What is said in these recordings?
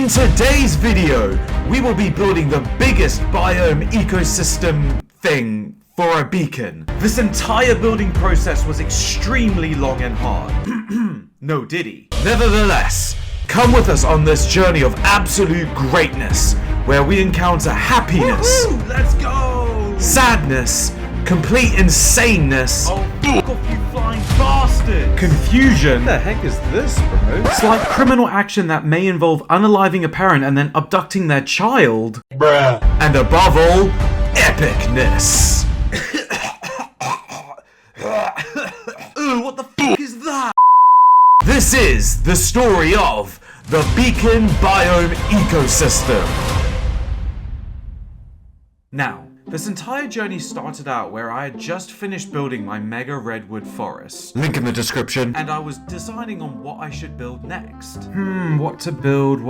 In today's video, we will be building the biggest biome ecosystem thing for a beacon. This entire building process was extremely long and hard. No diddy. Nevertheless, come with us on this journey of absolute greatness, where we encounter happiness, Woohoo! Let's go! sadness, complete insaneness, Oh, fuck off, you flying bastard! confusion, What the heck is this, bro? slight criminal action that may involve unaliving a parent and then abducting their child, Bruh. and above all, epicness. Ooh, what the fuck is that? This is the story of the Beacon Biome Ecosystem. Now, this entire journey started out where I had just finished building my mega redwood forest. Link in the description. And I was deciding on what I should build next. What to build.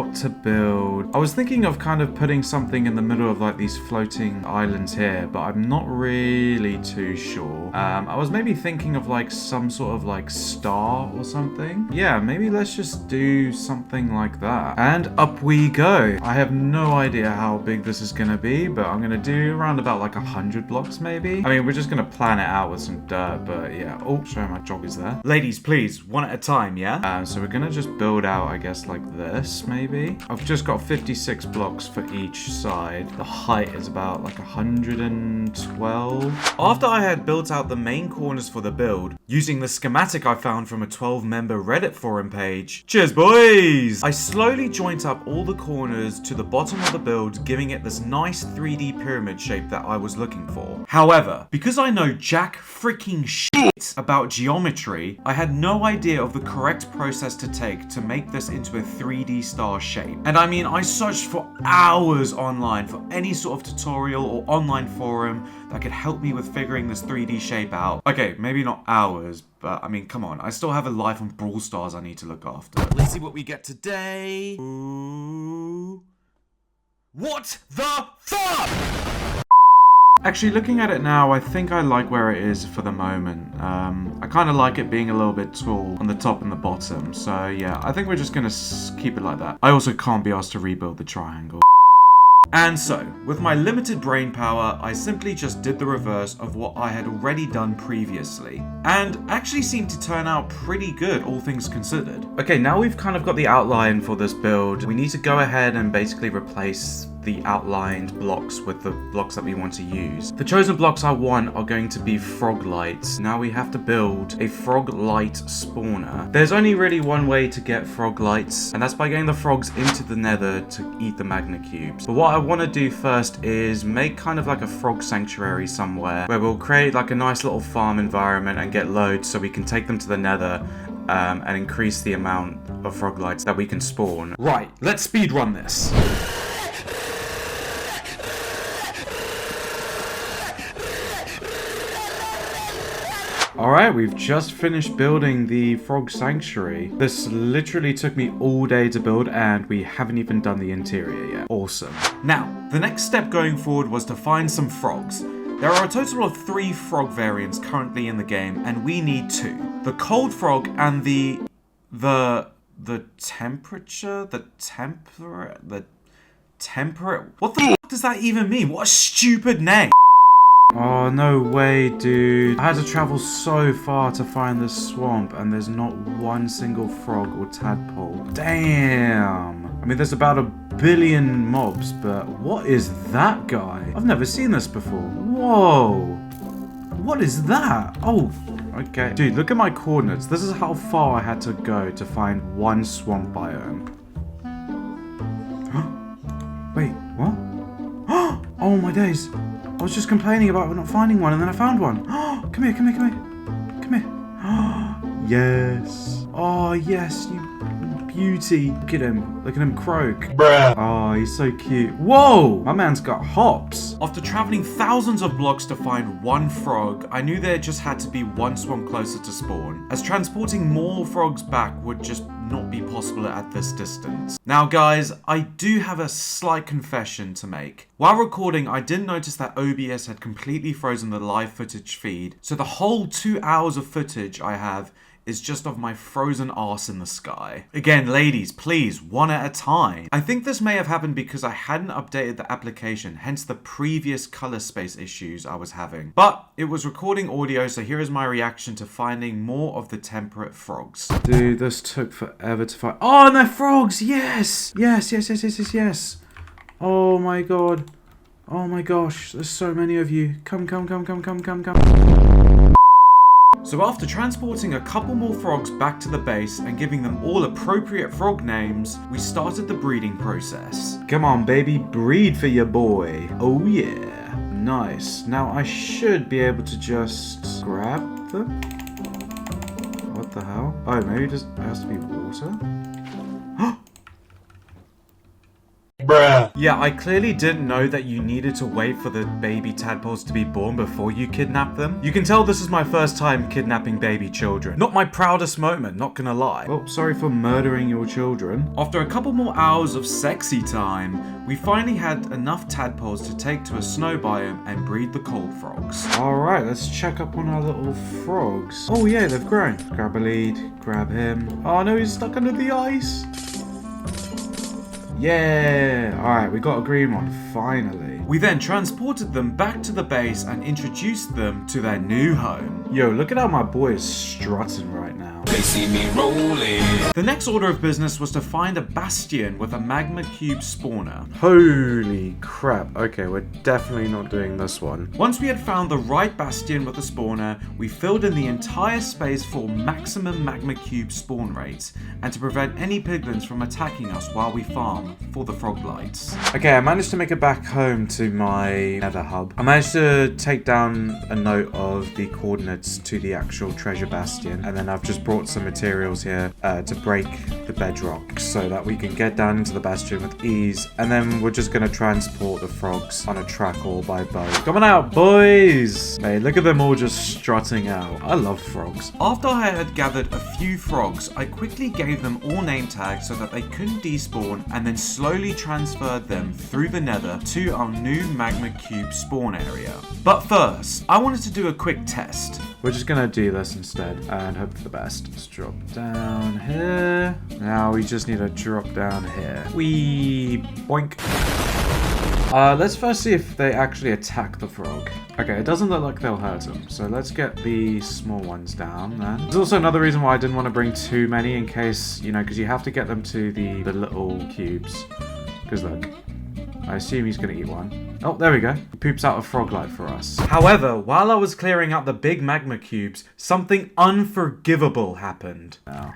I was thinking of kind of putting something in the middle of like these floating islands here, but I'm not really too sure. I was maybe thinking of like some sort of like star or something. Yeah, maybe let's just do something like that. And up we go. I have no idea how big this is gonna be, but I'm gonna do around about like 100 blocks maybe. I mean, we're just gonna plan it out with some dirt, but yeah. Oh, sorry, my joggers there. Ladies, please, one at a time, yeah? So we're gonna just build out, I guess, like this maybe. I've just got 56 blocks for each side. The height is about like 112. After I had built out the main corners for the build, using the schematic I found from a 12-member Reddit forum page. Cheers, boys! I slowly joined up all the corners to the bottom of the build, giving it this nice 3D pyramid shape that I was looking for. However, because I know jack freaking shit about geometry, I had no idea of the correct process to take to make this into a 3D star shape. And I mean, I searched for hours online for any sort of tutorial or online forum that could help me with figuring this 3D shape out. Okay, maybe not hours, but I mean, come on. I still have a life on Brawl Stars I need to look after. Let's see what we get today. Ooh. What the fuck? Actually, looking at it now, I think I like where it is for the moment. I kind of like it being a little bit tall on the top and the bottom. So yeah, I think we're just gonna keep it like that. I also can't be asked to rebuild the triangle. And so, with my limited brain power, I simply just did the reverse of what I had already done previously. And actually seemed to turn out pretty good, all things considered. Okay, now we've kind of got the outline for this build. We need to go ahead and basically replace the outlined blocks with the blocks that we want to use. The chosen blocks I want are going to be froglights. Now we have to build a froglight spawner. There's only really one way to get froglights, and that's by getting the frogs into the nether to eat the magma cubes. But what I want to do first is make kind of like a frog sanctuary somewhere where we'll create like a nice little farm environment and get loads so we can take them to the nether and increase the amount of froglights that we can spawn. Right, let's speedrun this. Alright, we've just finished building the frog sanctuary. This literally took me all day to build and we haven't even done the interior yet. Awesome. Now, the next step going forward was to find some frogs. There are a total of 3 frog variants currently in the game and we need 2. The cold frog and the temperate, what the f does that even mean? What a stupid name. Oh, no way, dude. I had to travel so far to find this swamp, and there's not one single frog or tadpole. Damn. I mean, there's about 1 billion mobs, but what is that guy? I've never seen this before. Whoa. What is that? Oh, okay. Dude, look at my coordinates. This is how far I had to go to find one swamp biome. Wait, what? Oh my days. I was just complaining about not finding one and then I found one. Come here. Come here. Yes. Oh, yes, you beauty. Look at him croak. Bruh. Oh, he's so cute. Whoa, my man's got hops. After traveling thousands of blocks to find one frog, I knew there just had to be one swamp closer to spawn, as transporting more frogs back would just not be possible at this distance. Now guys, I do have a slight confession to make. While recording, I didn't notice that OBS had completely frozen the live footage feed, so the whole 2 hours of footage I have is just of my frozen arse in the sky. Again, ladies, please, one at a time. I think this may have happened because I hadn't updated the application, hence the previous color space issues I was having. But it was recording audio, so here is my reaction to finding more of the temperate frogs. Dude, this took forever to find. Oh, and they're frogs! Yes! Yes. Oh my god. Oh my gosh, there's so many of you. Come. So after transporting a couple more frogs back to the base and giving them all appropriate frog names, we started the breeding process. Come on baby, breed for your boy. Oh yeah. Nice. Now I should be able to just grab them. What the hell? Oh, maybe it has to be water? Bruh. Yeah, I clearly didn't know that you needed to wait for the baby tadpoles to be born before you kidnap them. You can tell this is my first time kidnapping baby children. Not my proudest moment, not gonna lie. Well, sorry for murdering your children. After a couple more hours of sexy time, we finally had enough tadpoles to take to a snow biome and breed the cold frogs. Alright, let's check up on our little frogs. Oh yeah, they've grown. Grab a lead, grab him. Oh no, he's stuck under the ice. Yeah! Alright, we got a green one, finally. We then transported them back to the base and introduced them to their new home. Yo, look at how my boy is strutting right now. They see me rolling. The next order of business was to find a bastion with a magma cube spawner. Holy crap. Okay, we're definitely not doing this one. Once we had found the right bastion with a spawner, we filled in the entire space for maximum magma cube spawn rates and to prevent any piglins from attacking us while we farm for the froglights. Okay, I managed to make it back home to my nether hub. I managed to take down a note of the coordinates to the actual treasure bastion, and then I've just brought some materials here to break the bedrock so that we can get down into the bastion with ease, and then we're just going to transport the frogs on a track or by boat. Come on out, boys! Hey, look at them all just strutting out. I love frogs. After I had gathered a few frogs, I quickly gave them all name tags so that they couldn't despawn, and then slowly transferred them through the nether to our new magma cube spawn area. But first, I wanted to do a quick test. We're just gonna do this instead and hope for the best. Let's drop down here. Now we just need to drop down here. Wee boink. Let's first see if they actually attack the frog. Okay, it doesn't look like they'll hurt him, so let's get the small ones down then. There's also another reason why I didn't want to bring too many in case, you know, because you have to get them to the little cubes. Because look, I assume he's going to eat one. Oh, there we go. He poops out a froglight for us. However, while I was clearing out the big magma cubes, something unforgivable happened. Now.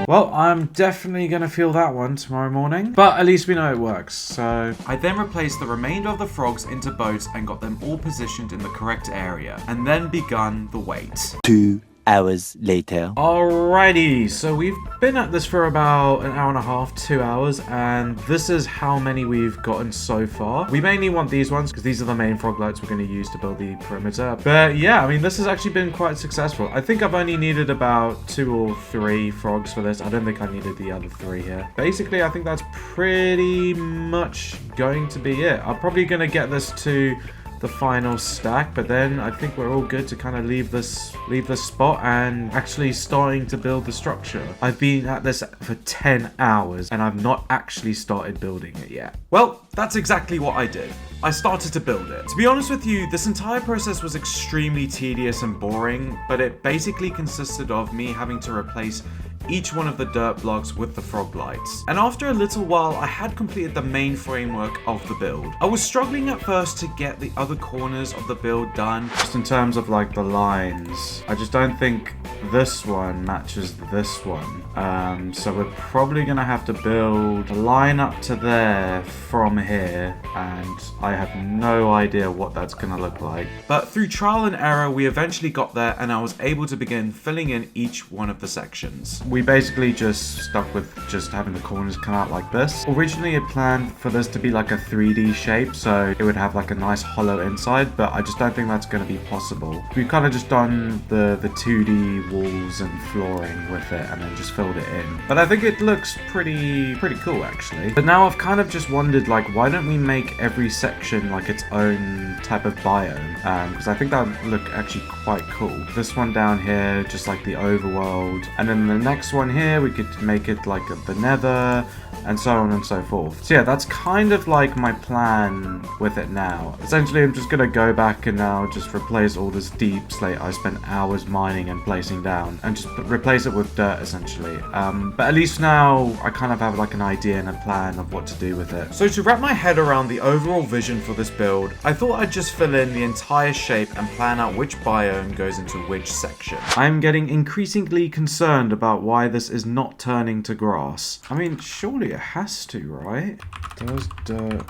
Well, I'm definitely going to feel that one tomorrow morning, but at least we know it works, so... I then replaced the remainder of the frogs into boats and got them all positioned in the correct area, and then begun the wait. 2 hours later. Alrighty, so we've been at this for about an hour and a half, 2 hours, and this is how many we've gotten so far. We mainly want these ones because these are the main froglights we're going to use to build the perimeter. But yeah, I mean, this has actually been quite successful. I think I've only needed about 2 or 3 frogs for this. I don't think I needed the other 3 here. Basically, I think that's pretty much going to be it. I'm probably going to get this to the final stack, but then I think we're all good to kind of leave this spot and actually starting to build the structure. I've been at this for 10 hours and I've not actually started building it yet. Well, that's exactly what I did. I started to build it. To be honest with you, this entire process was extremely tedious and boring, but it basically consisted of me having to replace each one of the dirt blocks with the froglights. And after a little while, I had completed the main framework of the build. I was struggling at first to get the other corners of the build done, just in terms of like the lines. I just don't think this one matches this one. So we're probably gonna have to build a line up to there from here, and I have no idea what that's gonna look like. But through trial and error, we eventually got there, and I was able to begin filling in each one of the sections. We basically just stuck with just having the corners come out like this. Originally, it planned for this to be like a 3D shape, so it would have like a nice hollow inside, but I just don't think that's gonna be possible. We've kind of just done the 2D walls and flooring with it, and then just filled it in. But I think it looks pretty cool actually. But now I've kind of just wondered, like, why don't we make every section like its own type of biome? Because I think that would look actually quite cool. This one down here, just like the overworld, and then the next one here, we could make it like the nether, and so on and so forth. So yeah, that's kind of like my plan with it now. Essentially, I'm just gonna go back and now just replace all this deep slate I spent hours mining and placing down, and just replace it with dirt essentially. But at least now I kind of have like an idea and a plan of what to do with it. So to wrap my head around the overall vision for this build, I thought I'd just fill in the entire shape and plan out which biome goes into which section. I'm getting increasingly concerned about why this is not turning to grass. I mean, surely it has to, right? Does dirt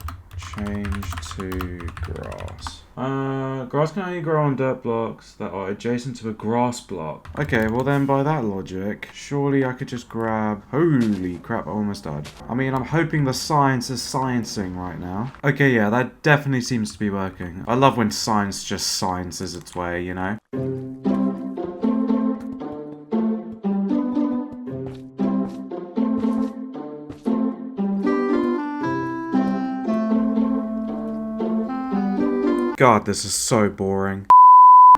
change to grass? Grass can only grow on dirt blocks that are adjacent to a grass block. Okay, well then by that logic, surely I could just grab... Holy crap, I almost died. I mean, I'm hoping the science is sciencing right now. Okay, yeah, that definitely seems to be working. I love when science just sciences its way, you know? God, this is so boring.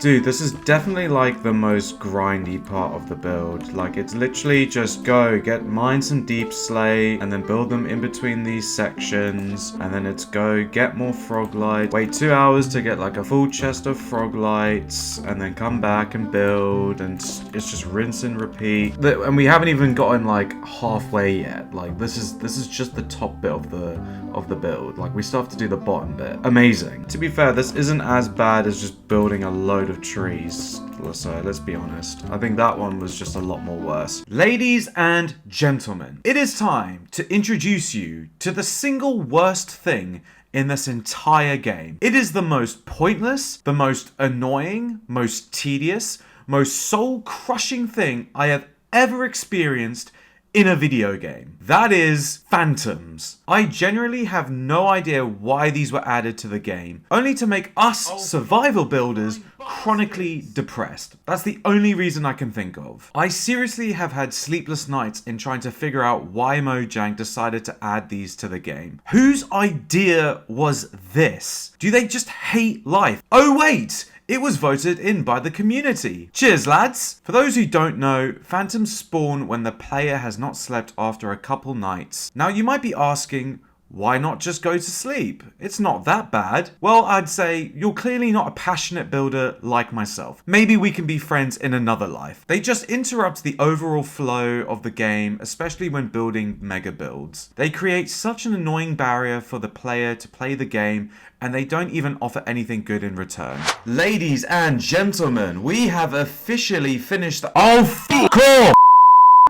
Dude, this is definitely like the most grindy part of the build. Like, it's literally just go, mine some deep slate, and then build them in between these sections. And then it's go, get more froglights, wait 2 hours to get like a full chest of froglights, and then come back and build, and it's just rinse and repeat. And we haven't even gotten like halfway yet. Like, this is just the top bit of the build. Like, we still have to do the bottom bit. Amazing. To be fair, this isn't as bad as just building a load of trees, so let's be honest. I think that one was just a lot more worse. Ladies and gentlemen, it is time to introduce you to the single worst thing in this entire game. It is the most pointless, the most annoying, most tedious, most soul-crushing thing I have ever experienced in a video game. That is phantoms. I generally have no idea why these were added to the game, only to make us survival builders chronically depressed. That's the only reason I can think of. I seriously have had sleepless nights in trying to figure out why Mojang decided to add these to the game. Whose idea was this? Do they just hate life? Oh wait! It was voted in by the community. Cheers, lads! For those who don't know, phantoms spawn when the player has not slept after a couple nights. Now you might be asking, why not just go to sleep? It's not that bad. Well, I'd say you're clearly not a passionate builder like myself. Maybe we can be friends in another life. They just interrupt the overall flow of the game, especially when building mega builds. They create such an annoying barrier for the player to play the game, and they don't even offer anything good in return. Ladies and gentlemen, we have officially finished the— Oh, fuck off!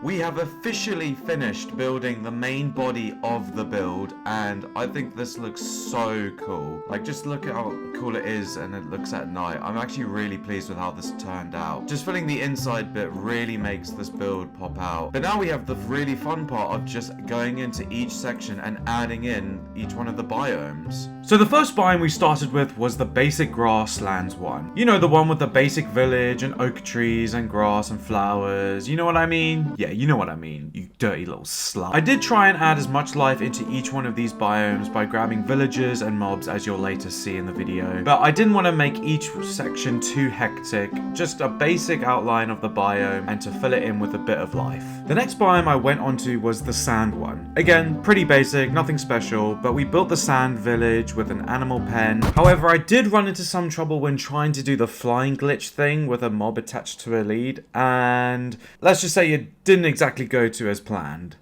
We have officially finished building the main body of the build, and I think this looks so cool. Like, just look at how cool it is and it looks at night. I'm actually really pleased with how this turned out. Just filling the inside bit really makes this build pop out. But now we have the really fun part of just going into each section and adding in each one of the biomes. So the first biome we started with was the basic grasslands one. You know, the one with the basic village and oak trees and grass and flowers. You know what I mean? Yeah, you know what I mean, you dirty little slut. I did try and add as much life into each one of these biomes by grabbing villagers and mobs, as you'll later see in the video. But I didn't want to make each section too hectic, just a basic outline of the biome and to fill it in with a bit of life. The next biome I went onto was the sand one. Again, pretty basic, nothing special, but we built the sand village with an animal pen. However, I did run into some trouble when trying to do the flying glitch thing with a mob attached to a lead, and let's just say it didn't exactly go to as planned.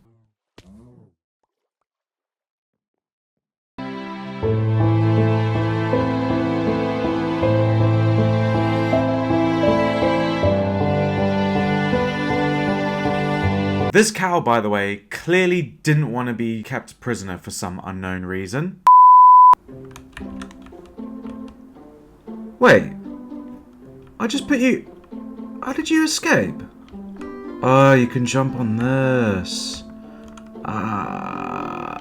This cow, by the way, clearly didn't want to be kept prisoner for some unknown reason. Wait. I just put you... How did you escape? Oh, you can jump on this.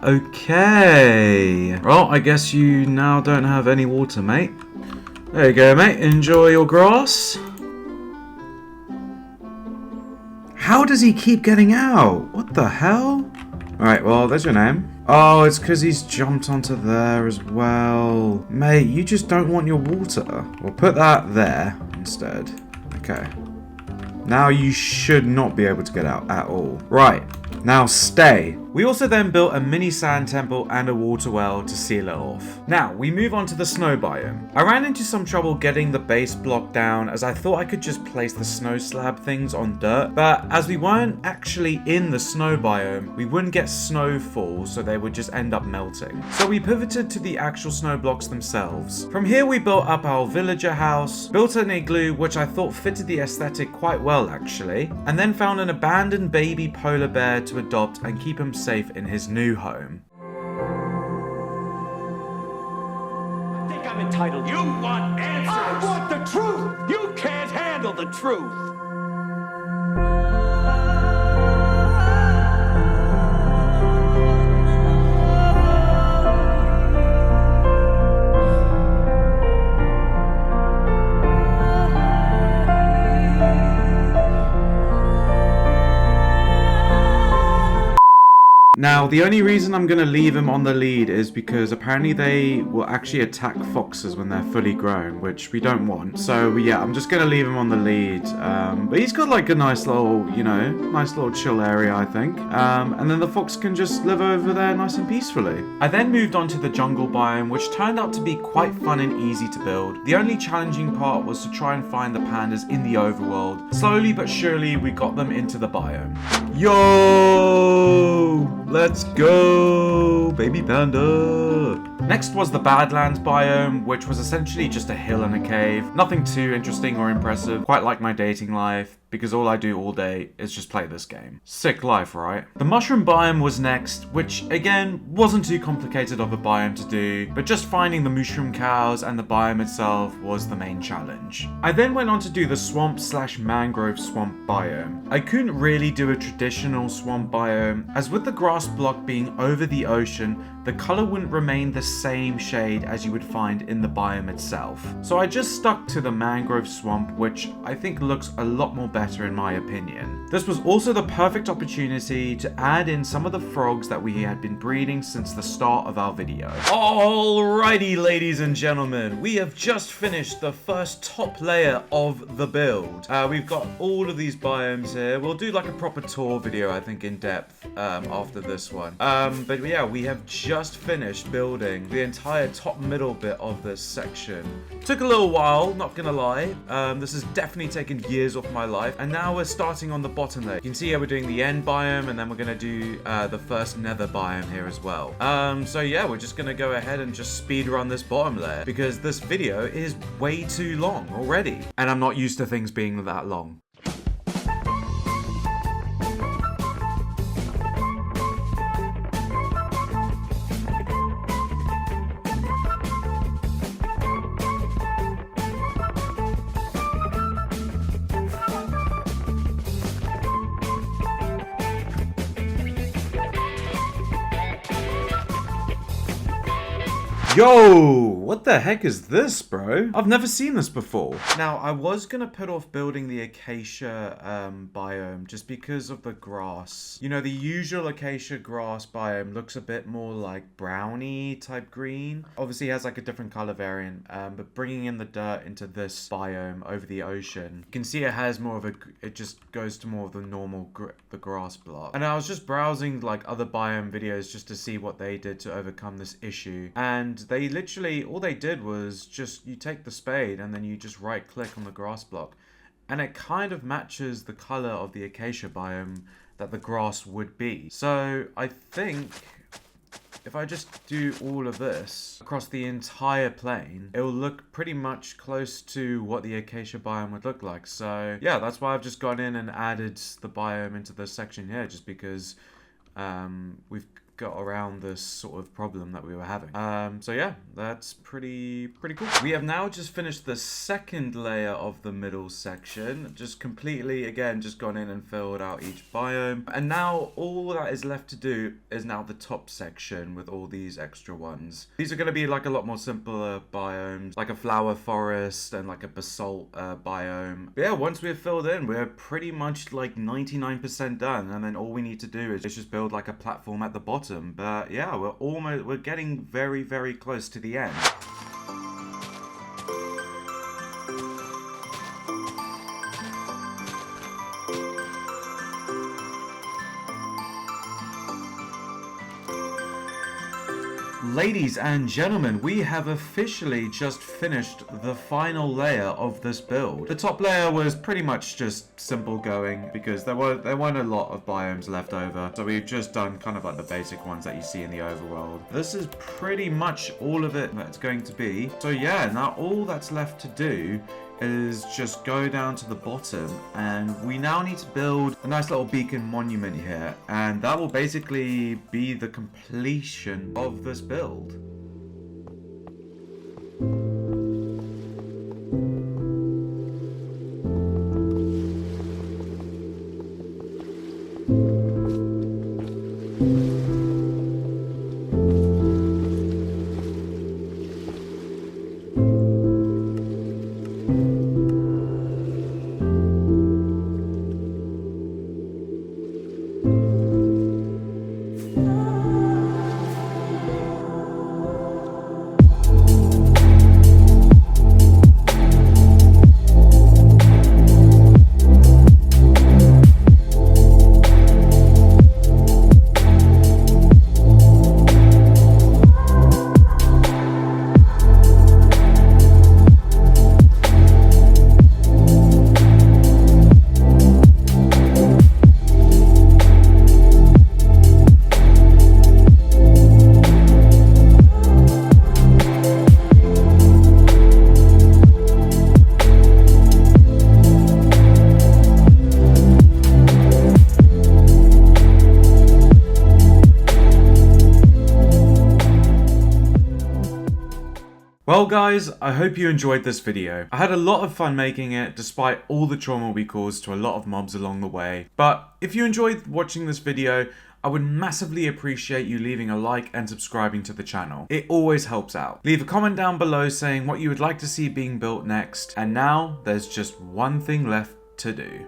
Okay. Well, I guess you now don't have any water, mate. There you go, mate. Enjoy your grass. How does he keep getting out? What the hell? Alright, well, there's your name. Oh, it's because he's jumped onto there as well. Mate, you just don't want your water. We'll put that there instead. Okay. Now you should not be able to get out at all. Right. Now stay. We also then built a mini sand temple and a water well to seal it off. Now, we move on to the snow biome. I ran into some trouble getting the base block down as I thought I could just place the snow slab things on dirt, but as we weren't actually in the snow biome, we wouldn't get snowfall, so they would just end up melting. So we pivoted to the actual snow blocks themselves. From here we built up our villager house, built an igloo which I thought fitted the aesthetic quite well actually, and then found an abandoned baby polar bear to adopt and keep him safe in his new home. I think I'm entitled. You want answers? I want the truth! You can't handle the truth! Now, the only reason I'm going to leave him on the lead is because apparently they will actually attack foxes when they're fully grown, which we don't want. So, yeah, I'm just going to leave him on the lead. But he's got like a nice little, nice little chill area, I think. And then the fox can just live over there nice and peacefully. I then moved on to the jungle biome, which turned out to be quite fun and easy to build. The only challenging part was to try and find the pandas in the overworld. Slowly but surely, we got them into the biome. Yo! Let's go, baby panda. Next was the Badlands biome, which was essentially just a hill and a cave. Nothing too interesting or impressive, quite like my dating life, because all I do all day is just play this game. Sick life, right? The mushroom biome was next, which again, wasn't too complicated of a biome to do, but just finding the mushroom cows and the biome itself was the main challenge. I then went on to do the swamp/mangrove swamp biome. I couldn't really do a traditional swamp biome, as with the grass block being over the ocean, the color wouldn't remain the same shade as you would find in the biome itself. So I just stuck to the mangrove swamp, which I think looks a lot more better in my opinion. This was also the perfect opportunity to add in some of the frogs that we had been breeding since the start of our video. Alrighty, ladies and gentlemen, we have just finished the first top layer of the build. We've got all of these biomes here. We'll do like a proper tour video, I think, in depth after this one. But yeah, we have just finished building the entire top middle bit of this section. Took a little while, not gonna lie. This has definitely taken years off my life, and now we're starting on the bottom layer. You can see how we're doing the end biome, and then we're gonna do the first nether biome here as well. So yeah, we're just gonna go ahead and just speed run this bottom layer because this video is way too long already, and I'm not used to things being that long. Yo, what the heck is this, bro? I've never seen this before. Now, I was gonna put off building the acacia biome just because of the grass. You know, the usual acacia grass biome looks a bit more like brownie type green. Obviously, it has like a different color variant, but bringing in the dirt into this biome over the ocean, you can see it has more of a, it just goes to more of the normal, the grass block. And I was just browsing like other biome videos just to see what they did to overcome this issue. And they literally, all they did was just, you take the spade and then you just right click on the grass block. And it kind of matches the color of the acacia biome that the grass would be. So I think if I just do all of this across the entire plane, it will look pretty much close to what the acacia biome would look like. So yeah, that's why I've just gone in and added the biome into this section here, just because we've got around this sort of problem that we were having. So yeah, that's pretty cool. We have now just finished the second layer of the middle section, just completely, again, just gone in and filled out each biome. And now all that is left to do is now the top section with all these extra ones. These are going to be like a lot more simpler biomes, like a flower forest and like a basalt biome. But yeah, once we're filled in, we're pretty much like 99% done. And then all we need to do is just build like a platform at the bottom. But yeah, we're getting very close to the end. Ladies and gentlemen, we have officially just finished the final layer of this build. The top layer was pretty much just simple going because there weren't a lot of biomes left over. So we've just done kind of like the basic ones that you see in the overworld. This is pretty much all of it that's going to be. So yeah, now all that's left to do is just go down to the bottom, and we now need to build a nice little beacon monument here, and that will basically be the completion of this build. Well guys, I hope you enjoyed this video. I had a lot of fun making it despite all the trauma we caused to a lot of mobs along the way. But if you enjoyed watching this video, I would massively appreciate you leaving a like and subscribing to the channel. It always helps out. Leave a comment down below saying what you would like to see being built next. And now there's just one thing left to do.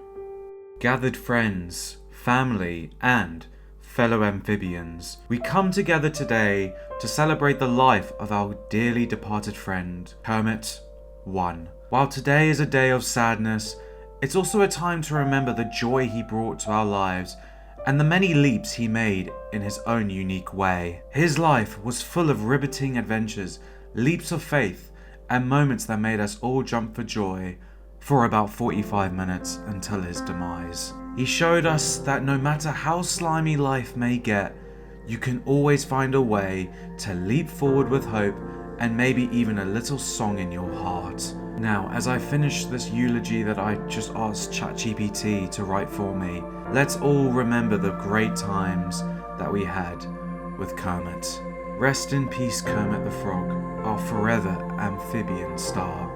Gathered friends, family, and fellow amphibians, we come together today to celebrate the life of our dearly departed friend, Kermit 1. While today is a day of sadness, it's also a time to remember the joy he brought to our lives and the many leaps he made in his own unique way. His life was full of riveting adventures, leaps of faith, and moments that made us all jump for joy for about 45 minutes until his demise. He showed us that no matter how slimy life may get, you can always find a way to leap forward with hope and maybe even a little song in your heart. Now, as I finish this eulogy that I just asked ChatGPT to write for me, let's all remember the great times that we had with Kermit. Rest in peace, Kermit the Frog, our forever amphibian star.